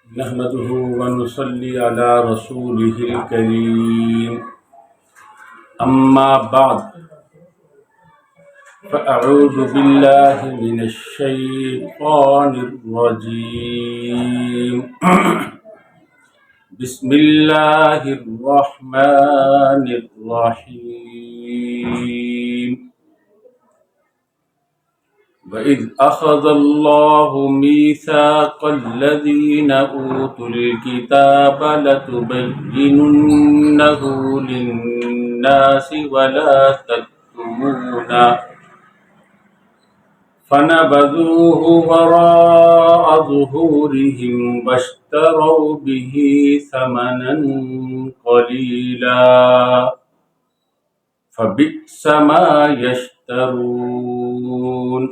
نحمده ونصلي على رسوله الكريم أما بعد فأعوذ بالله من الشيطان الرجيم بسم الله الرحمن الرحيم وَإِذْ أَخَذَ اللَّهُ مِيثَاقَ الَّذِينَ أُوتُوا الْكِتَابَ لَتُبَيِّنُنَّهُ لِلنَّاسِ وَلَا تَكْتُمُونَهُ فَنَبَذُوهُ وَرَاءَ ظُهُورِهِمْ وَاشْتَرَوْا بِهِ ثَمَنًا قَلِيلًا فَبِئْسَ مَا يَشْتَرُونَ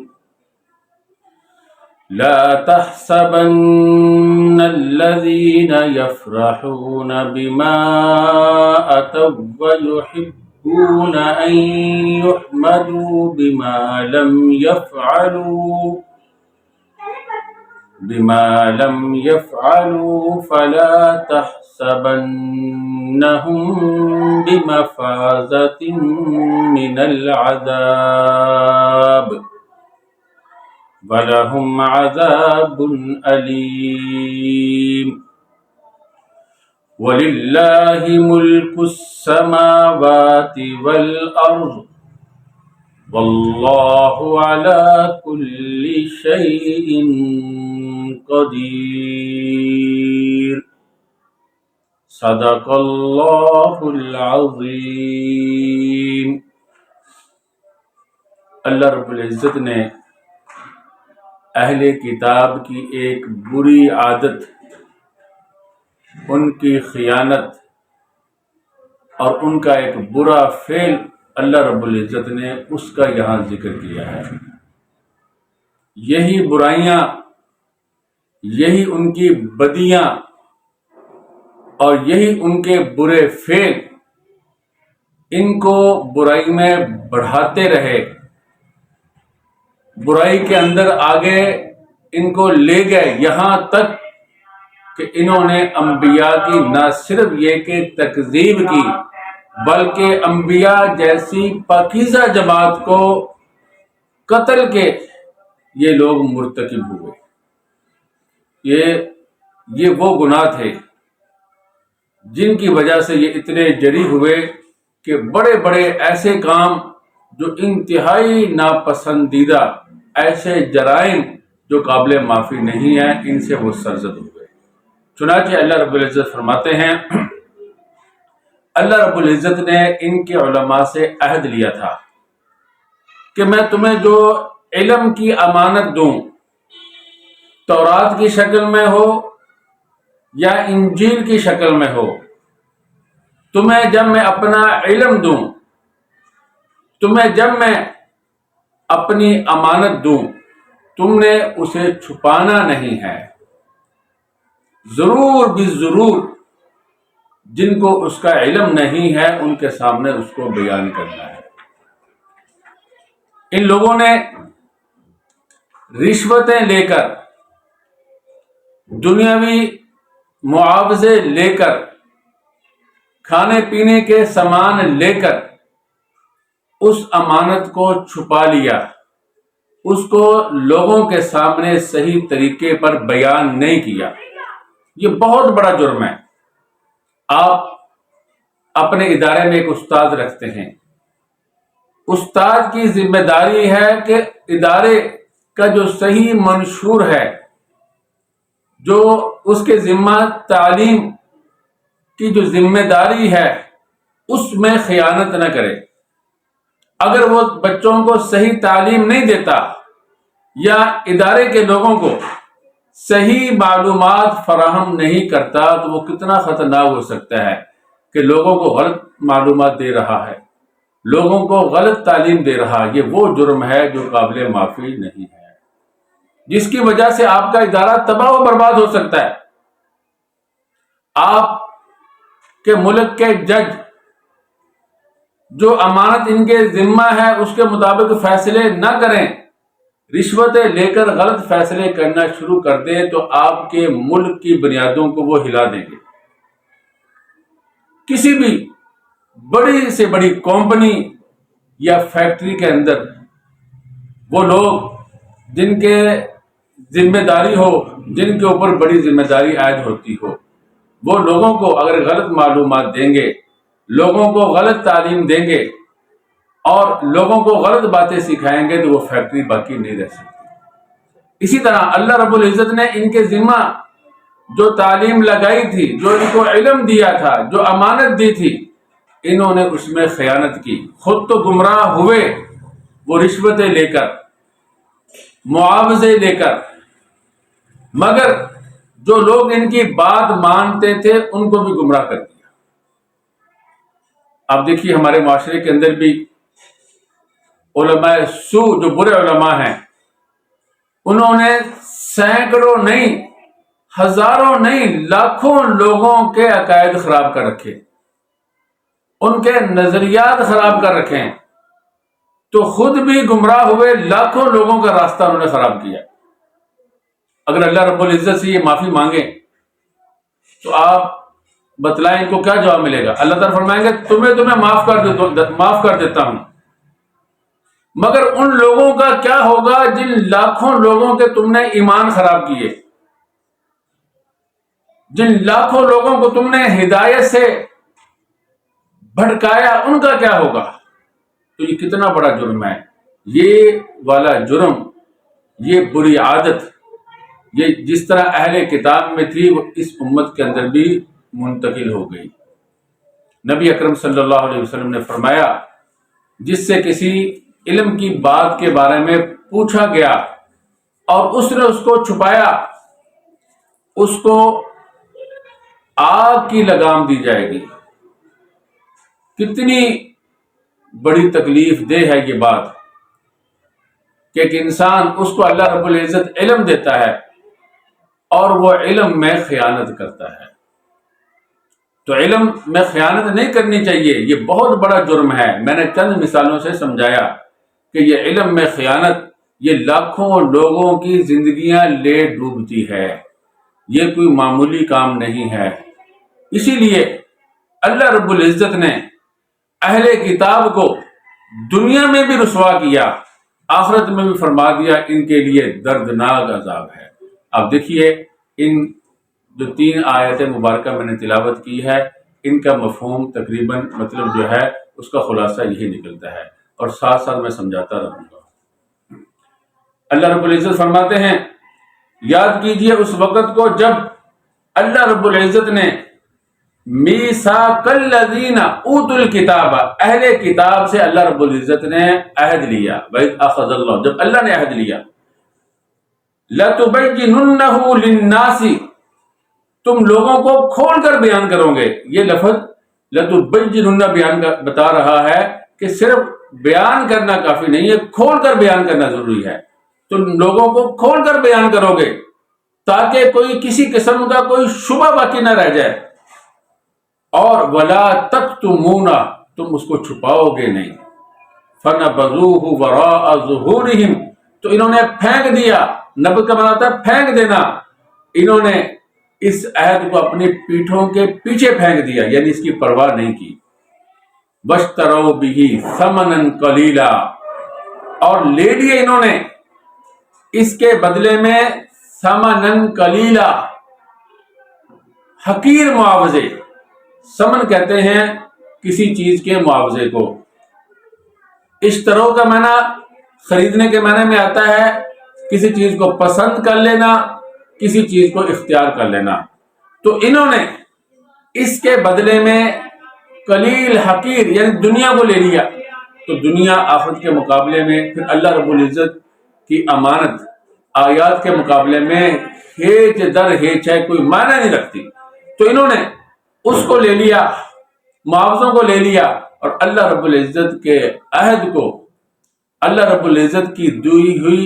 لا تحسبن الذين يفرحون بما أتوا ويحبون أن يحمدوا بما لم يفعلوا فلا تحسبنهم بمفازة من العذاب وَلَهُمْ عَذَابٌ أَلِيمٌ وَلِلَّهِ مُلْكُ السَّمَاوَاتِ وَالْأَرْضِ وَاللَّهُ عَلَى كُلِّ شَيْءٍ قَدِيرٌ صدق اللہ العظیم۔ اللہ رب العزت نے اہل کتاب کی ایک بری عادت، ان کی خیانت اور ان کا ایک برا فعل اللہ رب العزت نے اس کا یہاں ذکر کیا ہے۔ یہی برائیاں، یہی ان کی بدیاں اور یہی ان کے برے فعل ان کو برائی میں بڑھاتے رہے، برائی کے اندر آگے ان کو لے گئے، یہاں تک کہ انہوں نے انبیاء کی نہ صرف یہ کہ تکذیب کی بلکہ انبیاء جیسی پاکیزہ جماعت کو قتل کے یہ لوگ مرتکب ہوئے۔ یہ وہ گناہ تھے جن کی وجہ سے یہ اتنے جری ہوئے کہ بڑے بڑے ایسے کام جو انتہائی ناپسندیدہ، ایسے جرائم جو قابل معافی نہیں ہیں، ان سے وہ سرزد ہوئے۔ چنانچہ اللہ رب العزت فرماتے ہیں، اللہ رب العزت نے ان کے علماء سے عہد لیا تھا کہ میں تمہیں جو علم کی امانت دوں، تورات کی شکل میں ہو یا انجیل کی شکل میں ہو، تمہیں جب میں اپنا علم دوں، تمہیں جب میں اپنی امانت دوں، تم نے اسے چھپانا نہیں ہے، ضرور بھی ضرور جن کو اس کا علم نہیں ہے ان کے سامنے اس کو بیان کرنا ہے۔ ان لوگوں نے رشوتیں لے کر، دنیاوی معاوضے لے کر، کھانے پینے کے سامان لے کر اس امانت کو چھپا لیا، اس کو لوگوں کے سامنے صحیح طریقے پر بیان نہیں کیا۔ یہ بہت بڑا جرم ہے۔ آپ اپنے ادارے میں ایک استاد رکھتے ہیں، استاد کی ذمہ داری ہے کہ ادارے کا جو صحیح منشور ہے، جو اس کے ذمہ تعلیم کی جو ذمہ داری ہے، اس میں خیانت نہ کرے۔ اگر وہ بچوں کو صحیح تعلیم نہیں دیتا یا ادارے کے لوگوں کو صحیح معلومات فراہم نہیں کرتا تو وہ کتنا خطرناک ہو سکتا ہے کہ لوگوں کو غلط معلومات دے رہا ہے، لوگوں کو غلط تعلیم دے رہا ہے۔ یہ وہ جرم ہے جو قابل معافی نہیں ہے، جس کی وجہ سے آپ کا ادارہ تباہ و برباد ہو سکتا ہے۔ آپ کے ملک کے جج جو امانت ان کے ذمہ ہے اس کے مطابق فیصلے نہ کریں، رشوتیں لے کر غلط فیصلے کرنا شروع کر دیں تو آپ کے ملک کی بنیادوں کو وہ ہلا دیں گے۔ کسی بھی بڑی سے بڑی کمپنی یا فیکٹری کے اندر وہ لوگ جن کے ذمہ داری ہو، جن کے اوپر بڑی ذمہ داری عائد ہوتی ہو، وہ لوگوں کو اگر غلط معلومات دیں گے، لوگوں کو غلط تعلیم دیں گے اور لوگوں کو غلط باتیں سکھائیں گے تو وہ فیکٹری باقی نہیں رہ سکتی۔ اسی طرح اللہ رب العزت نے ان کے ذمہ جو تعلیم لگائی تھی، جو ان کو علم دیا تھا، جو امانت دی تھی، انہوں نے اس میں خیانت کی، خود تو گمراہ ہوئے، وہ رشوتیں لے کر، معاوضے لے کر، مگر جو لوگ ان کی بات مانتے تھے ان کو بھی گمراہ کر دیا۔ آپ دیکھیے ہمارے معاشرے کے اندر بھی علماء سو جو برے علماء ہیں، انہوں نے سینکڑوں نہیں، ہزاروں نہیں، لاکھوں لوگوں کے عقائد خراب کر رکھے، ان کے نظریات خراب کر رکھے ہیں، تو خود بھی گمراہ ہوئے، لاکھوں لوگوں کا راستہ انہوں نے خراب کیا۔ اگر اللہ رب العزت سے یہ معافی مانگیں تو آپ بتلائیں ان کو کیا جواب ملے گا؟ اللہ تعالیٰ فرمائیں گے تمہیں معاف کر دیتا ہوں، مگر ان لوگوں کا کیا ہوگا جن لاکھوں لوگوں کے تم نے ایمان خراب کیے، جن لاکھوں لوگوں کو تم نے ہدایت سے بھٹکایا، ان کا کیا ہوگا؟ تو یہ کتنا بڑا جرم ہے۔ یہ والا جرم، یہ بری عادت، یہ جس طرح اہل کتاب میں تھی وہ اس امت کے اندر بھی منتقل ہو گئی۔ نبی اکرم صلی اللہ علیہ وسلم نے فرمایا جس سے کسی علم کی بات کے بارے میں پوچھا گیا اور اس نے اس کو چھپایا، اس کو آگ کی لگام دی جائے گی۔ کتنی بڑی تکلیف دہ ہے یہ بات کہ ایک انسان، اس کو اللہ رب العزت علم دیتا ہے اور وہ علم میں خیانت کرتا ہے۔ تو علم میں خیانت نہیں کرنی چاہیے، یہ بہت بڑا جرم ہے۔ میں نے چند مثالوں سے سمجھایا کہ یہ علم میں خیانت، یہ لاکھوں لوگوں کی زندگیاں لے ڈوبتی ہے، یہ کوئی معمولی کام نہیں ہے۔ اسی لیے اللہ رب العزت نے اہل کتاب کو دنیا میں بھی رسوا کیا، آخرت میں بھی فرما دیا ان کے لیے دردناک عذاب ہے۔ آپ دیکھیے ان جو 3 آیت مبارکہ میں نے تلاوت کی ہے، ان کا مفہوم تقریباً مطلب جو ہے اس کا خلاصہ یہی نکلتا ہے، اور ساتھ ساتھ میں سمجھاتا رہوں گا۔ اللہ رب العزت فرماتے ہیں یاد کیجئے اس وقت کو جب اللہ رب العزت نے میثاق الذین اوتوا الکتاب، اہل کتاب سے اللہ رب العزت نے عہد لیا، وَإِذْ أَخَذَ اللَّهُ، جب اللہ نے عہد لیا، لَتُبَيِّنُنَّهُ لِلنَّاسِ، تم لوگوں کو کھول کر بیان کرو گے۔ یہ لفظ لَتُبَيِّنُنَّ بیان بتا رہا ہے کہ صرف بیان کرنا کافی نہیں ہے، کھول کر بیان کرنا ضروری ہے۔ تم لوگوں کو کھول کر بیان کرو گے تاکہ کوئی کسی قسم کا کوئی شبہ باقی نہ رہ جائے، اور وَلَا تَكْتُمُونَ، تم اس کو چھپاؤ گے نہیں۔ فَنَبَذُوهُ وَرَاءَ ظُهُورِهِمْ، تو انہوں نے پھینک دیا، نبذ کا معنی ہوتا ہے پھینک دینا، انہوں نے اس عہد کو اپنی پیٹھوں کے پیچھے پھینک دیا، یعنی اس کی پرواہ نہیں کی۔ وَاشْتَرَوْا بِهِ ثَمَنًا قَلِيلًا، اور لے لیے انہوں نے اس کے بدلے میں ثَمَنًا قَلِيلًا، حقیر معاوضے۔ ثمن کہتے ہیں کسی چیز کے معاوضے کو۔ اشترو کا معنی خریدنے کے معنی میں آتا ہے کسی چیز کو پسند کر لینا، کسی چیز کو اختیار کر لینا۔ تو انہوں نے اس کے بدلے میں قلیل، حقیر یعنی دنیا کو لے لیا۔ تو دنیا آخرت کے مقابلے میں، پھر اللہ رب العزت کی امانت آیات کے مقابلے میں ہیچ در ہیچ ہے، کوئی معنی نہیں رکھتی۔ تو انہوں نے اس کو لے لیا، معاوضوں کو لے لیا، اور اللہ رب العزت کے عہد کو، اللہ رب العزت کی دی ہوئی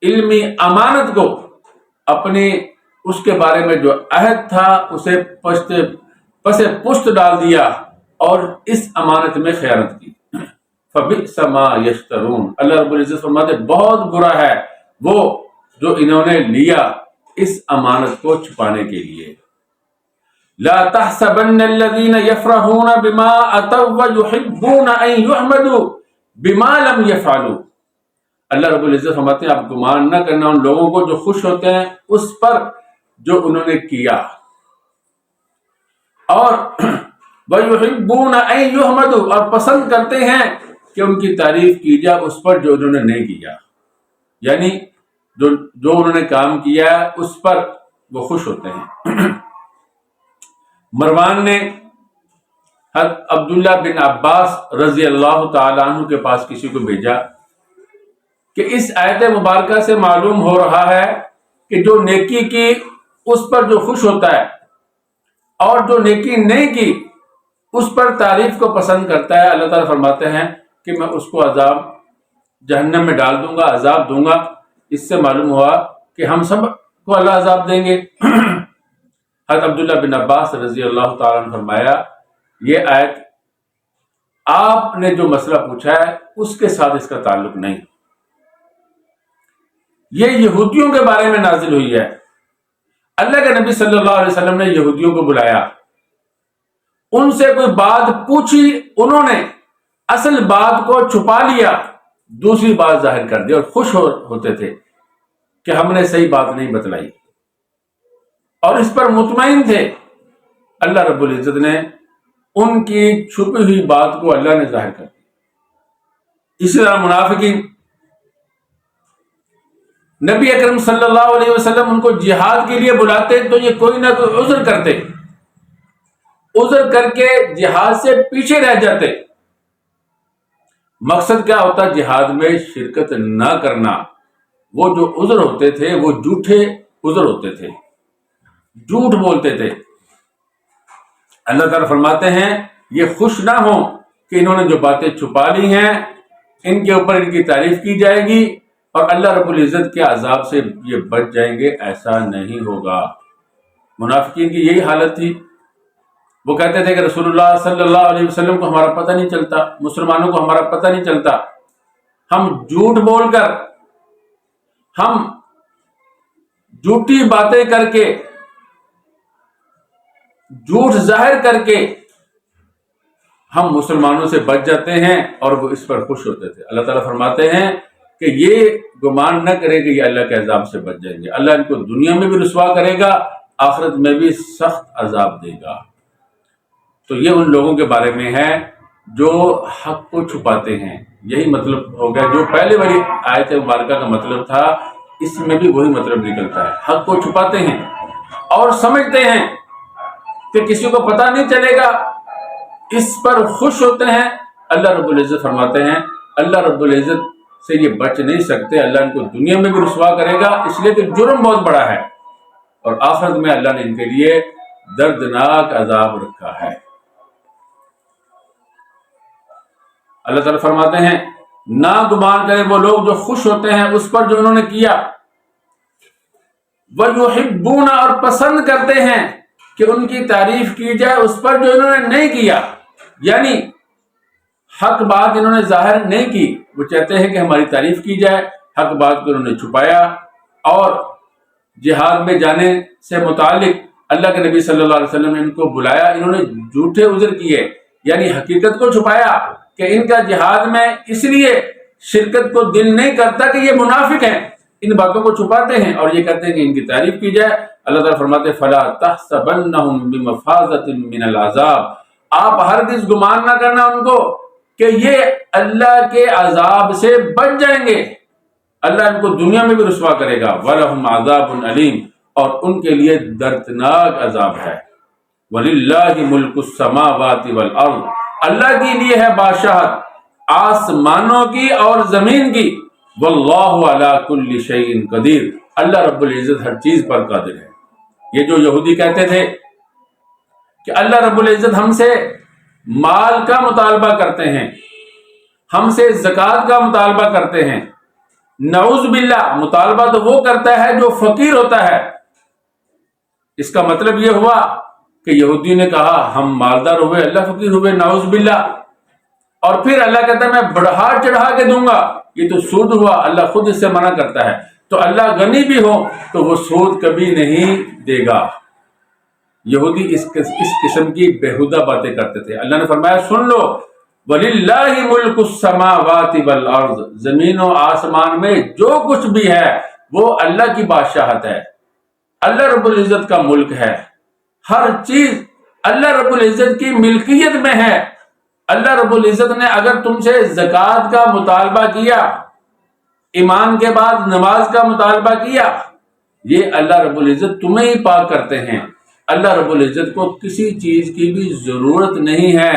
علمی امانت کو، اپنی اس کے بارے میں جو عہد تھا اسے پس پشت ڈال دیا اور اس امانت میں خیانت کی۔ فَبِئْسَ مَا يَشْتَرُونَ، اللہ رب العزت فرماتے بہت برا ہے وہ جو انہوں نے لیا اس امانت کو چھپانے کے لیے. لا تحسبن الذين يفرحون بما اتوا ويحبون ان يحمدوا بما لم يفعلوا. اللہ رب العزت فرماتے ہیں آپ گمان نہ کرنا ان لوگوں کو جو خوش ہوتے ہیں اس پر جو انہوں نے کیا، اور وَيُحِبُّونَ أَن يُحْمَدُوا، اور پسند کرتے ہیں کہ ان کی تعریف کی جائے اس پر جو انہوں نے نہیں کیا. یعنی جو انہوں نے کام کیا اس پر وہ خوش ہوتے ہیں. مروان نے حضرت عبداللہ بن عباس رضی اللہ تعالی عنہ کے پاس کسی کو بھیجا کہ اس آیت مبارکہ سے معلوم ہو رہا ہے کہ جو نیکی کی اس پر جو خوش ہوتا ہے اور جو نیکی نہیں کی اس پر تعریف کو پسند کرتا ہے، اللہ تعالیٰ فرماتے ہیں کہ میں اس کو عذاب جہنم میں ڈال دوں گا، عذاب دوں گا. اس سے معلوم ہوا کہ ہم سب کو اللہ عذاب دیں گے. حضرت عبداللہ بن عباس رضی اللہ تعالیٰ عنہ فرمایا یہ آیت آپ نے جو مسئلہ پوچھا ہے اس کے ساتھ اس کا تعلق نہیں، یہ یہودیوں کے بارے میں نازل ہوئی ہے. اللہ کے نبی صلی اللہ علیہ وسلم نے یہودیوں کو بلایا، ان سے کوئی بات پوچھی، انہوں نے اصل بات کو چھپا لیا، دوسری بات ظاہر کر دی اور خوش ہوتے تھے کہ ہم نے صحیح بات نہیں بتلائی، اور اس پر مطمئن تھے. اللہ رب العزت نے ان کی چھپی ہوئی بات کو اللہ نے ظاہر کر دی. اسی طرح منافقین، نبی اکرم صلی اللہ علیہ وسلم ان کو جہاد کے لیے بلاتے تو یہ کوئی نہ کوئی عذر کرتے، عذر کر کے جہاد سے پیچھے رہ جاتے. مقصد کیا ہوتا؟ جہاد میں شرکت نہ کرنا. وہ جو عذر ہوتے تھے وہ جھوٹے عذر ہوتے تھے، جھوٹ بولتے تھے. اللہ تعالیٰ فرماتے ہیں یہ خوش نہ ہوں کہ انہوں نے جو باتیں چھپا لی ہیں ان کے اوپر ان کی تعریف کی جائے گی اور اللہ رب العزت کے عذاب سے یہ بچ جائیں گے. ایسا نہیں ہوگا. منافقین کی یہی حالت تھی. وہ کہتے تھے کہ رسول اللہ صلی اللہ علیہ وسلم کو ہمارا پتہ نہیں چلتا، مسلمانوں کو ہمارا پتہ نہیں چلتا، ہم جھوٹ بول کر، ہم جھوٹی باتیں کر کے، جھوٹ ظاہر کر کے ہم مسلمانوں سے بچ جاتے ہیں، اور وہ اس پر خوش ہوتے تھے. اللہ تعالیٰ فرماتے ہیں کہ یہ گمان نہ کرے کہ یہ اللہ کے عذاب سے بچ جائیں گے. اللہ ان کو دنیا میں بھی رسوا کرے گا، آخرت میں بھی سخت عذاب دے گا. تو یہ ان لوگوں کے بارے میں ہے جو حق کو چھپاتے ہیں. یہی مطلب ہو گیا جو پہلے والی آیت مبارکہ کا مطلب تھا، اس میں بھی وہی مطلب نکلتا ہے. حق کو چھپاتے ہیں اور سمجھتے ہیں کہ کسی کو پتہ نہیں چلے گا، اس پر خوش ہوتے ہیں. اللہ رب العزت فرماتے ہیں اللہ رب العزت سے یہ بچ نہیں سکتے. اللہ ان کو دنیا میں بھی رسوا کرے گا، اس لیے کہ جرم بہت بڑا ہے، اور آخرت میں اللہ نے ان کے لیے دردناک عذاب رکھا ہے. اللہ تعالیٰ فرماتے ہیں نہ گمان کرے وہ لوگ جو خوش ہوتے ہیں اس پر جو انہوں نے کیا، وَيُحِبُّونَ، اور پسند کرتے ہیں کہ ان کی تعریف کی جائے اس پر جو انہوں نے نہیں کیا. یعنی حق بات انہوں نے ظاہر نہیں کی، وہ چاہتے ہیں کہ ہماری تعریف کی جائے. حق بات کو انہوں نے چھپایا، اور جہاد میں جانے سے متعلق اللہ کے نبی صلی اللہ علیہ وسلم نے ان کو بلایا، انہوں نے جھوٹے عذر کیے، یعنی حقیقت کو چھپایا کہ ان کا جہاد میں اس لیے شرکت کو دل نہیں کرتا کہ یہ منافق ہیں. ان باتوں کو چھپاتے ہیں اور یہ کہتے ہیں کہ ان کی تعریف کی جائے. اللہ تعالیٰ فرماتے فلا تحسبنهم بمفازة من العذاب، آپ ہرگز گمان نہ کرنا ان کو کہ یہ اللہ کے عذاب سے بچ جائیں گے. اللہ ان کو دنیا میں بھی رسوا کرے گا. وَلَهُمْ عَذَابٌ عَلِيمٌ، اور ان کے لیے دردناک عذاب ہے. وَلِلَّهِ مُلْكُ السَّمَاوَاتِ وَالْأَرْضِ، اللہ کے لیے ہے بادشاہت آسمانوں کی اور زمین کی. وَاللَّهُ عَلَى كُلِّ شَيْءٍ قَدِيرٌ، اللہ رب العزت ہر چیز پر قادر ہے. یہ جو یہودی کہتے تھے کہ اللہ رب العزت ہم سے مال کا مطالبہ کرتے ہیں، ہم سے زکوٰۃ کا مطالبہ کرتے ہیں، نعوذ باللہ مطالبہ تو وہ کرتا ہے جو فقیر ہوتا ہے. اس کا مطلب یہ ہوا کہ یہودی نے کہا ہم مالدار ہوئے، اللہ فقیر ہوئے، نعوذ باللہ. اور پھر اللہ کہتا ہے میں بڑھا چڑھا کے دوں گا، یہ تو سود ہوا، اللہ خود اس سے منع کرتا ہے. تو تو اللہ غنی بھی ہو تو وہ سود کبھی نہیں دے گا۔ یہودی اس قسم کی بیہودہ باتیں کرتے تھے۔ اللہ نے فرمایا سن لو، وَلِلَّهِ مُلْكُ السَّمَاوَاتِ وَالْأَرْضِ، زمین و آسمان میں جو کچھ بھی ہے وہ اللہ کی بادشاہت ہے، اللہ رب العزت کا ملک ہے، ہر چیز اللہ رب العزت کی ملکیت میں ہے۔ اللہ رب العزت نے اگر تم سے زکوٰۃ کا مطالبہ کیا، ایمان کے بعد نماز کا مطالبہ کیا، یہ اللہ رب العزت تمہیں ہی پاک کرتے ہیں۔ اللہ رب العزت کو کسی چیز کی بھی ضرورت نہیں ہے۔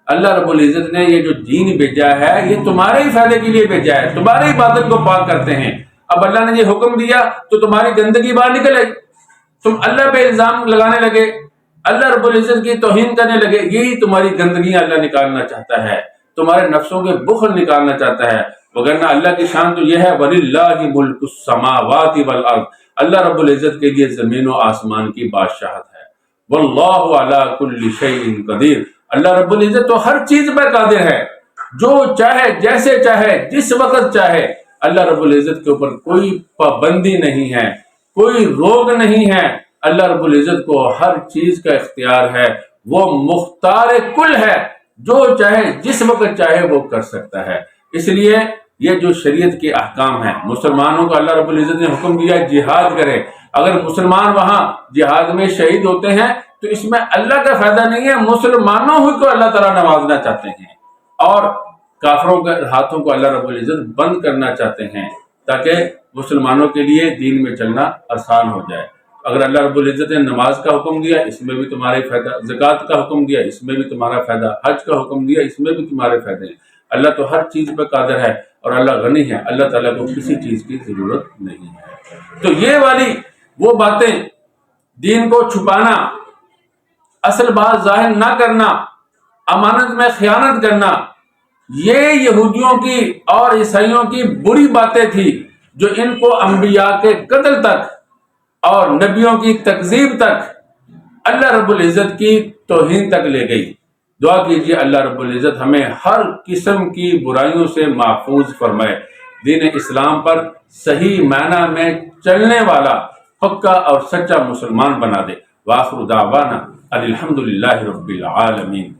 اللہ رب العزت نے یہ جو دین بھیجا ہے یہ تمہارے ہی فائدے کے لیے بھیجا ہے، تمہارے ہی باطن کو پاک کرتے ہیں۔ اب اللہ نے یہ حکم دیا تو تمہاری گندگی باہر نکلے، تم اللہ پہ الزام لگانے لگے، اللہ رب العزت کی توہین کرنے لگے، یہی تمہاری گندگیاں اللہ نکالنا چاہتا ہے، تمہارے نفسوں کے بخل نکالنا چاہتا ہے۔ وگرنہ اللہ کی شان تو یہ ہے وَلِلَّهِ مُلْكُ السَّمَاوَاتِ وَالْأَرْضِ، اللہ رب العزت کے لیے زمین و آسمان کی بادشاہت ہے۔ وَاللَّهُ عَلَى كُلِّ شَيْءٍ قَدِيرٌ، اللہ رب العزت تو ہر چیز پر قادر ہے، جو چاہے جیسے چاہے جس وقت چاہے۔ اللہ رب العزت کے اوپر کوئی پابندی نہیں ہے، کوئی روک نہیں ہے، اللہ رب العزت کو ہر چیز کا اختیار ہے، وہ مختار کل ہے، جو چاہے جس وقت چاہے وہ کر سکتا ہے۔ اس لیے یہ جو شریعت کے احکام ہیں، مسلمانوں کو اللہ رب العزت نے حکم دیا جہاد کرے، اگر مسلمان وہاں جہاد میں شہید ہوتے ہیں تو اس میں اللہ کا فائدہ نہیں ہے، مسلمانوں ہی کو اللہ تعالیٰ نوازنا چاہتے ہیں اور کافروں کے ہاتھوں کو اللہ رب العزت بند کرنا چاہتے ہیں تاکہ مسلمانوں کے لیے دین میں چلنا آسان ہو جائے۔ اگر اللہ رب العزت نے نماز کا حکم دیا اس میں بھی تمہارے فائدہ، زکوٰۃ کا حکم دیا اس میں بھی تمہارا فائدہ، حج کا حکم دیا اس میں بھی تمہارے فائدے ہیں۔ اللہ تو ہر چیز پہ قادر ہے اور اللہ غنی ہے، اللہ تعالیٰ کو کسی چیز کی ضرورت نہیں ہے۔ تو یہ والی وہ باتیں، دین کو چھپانا، اصل بات ظاہر نہ کرنا، امانت میں خیانت کرنا، یہ یہودیوں کی اور عیسائیوں کی بری باتیں تھی جو ان کو انبیاء کے قتل تک اور نبیوں کی تکذیب تک، اللہ رب العزت کی توہین تک لے گئی۔ دعا کیجیے اللہ رب العزت ہمیں ہر قسم کی برائیوں سے محفوظ فرمائے، دین اسلام پر صحیح معنی میں چلنے والا پکا اور سچا مسلمان بنا دے۔ وآخر دعوانا الحمدللہ رب العالمین۔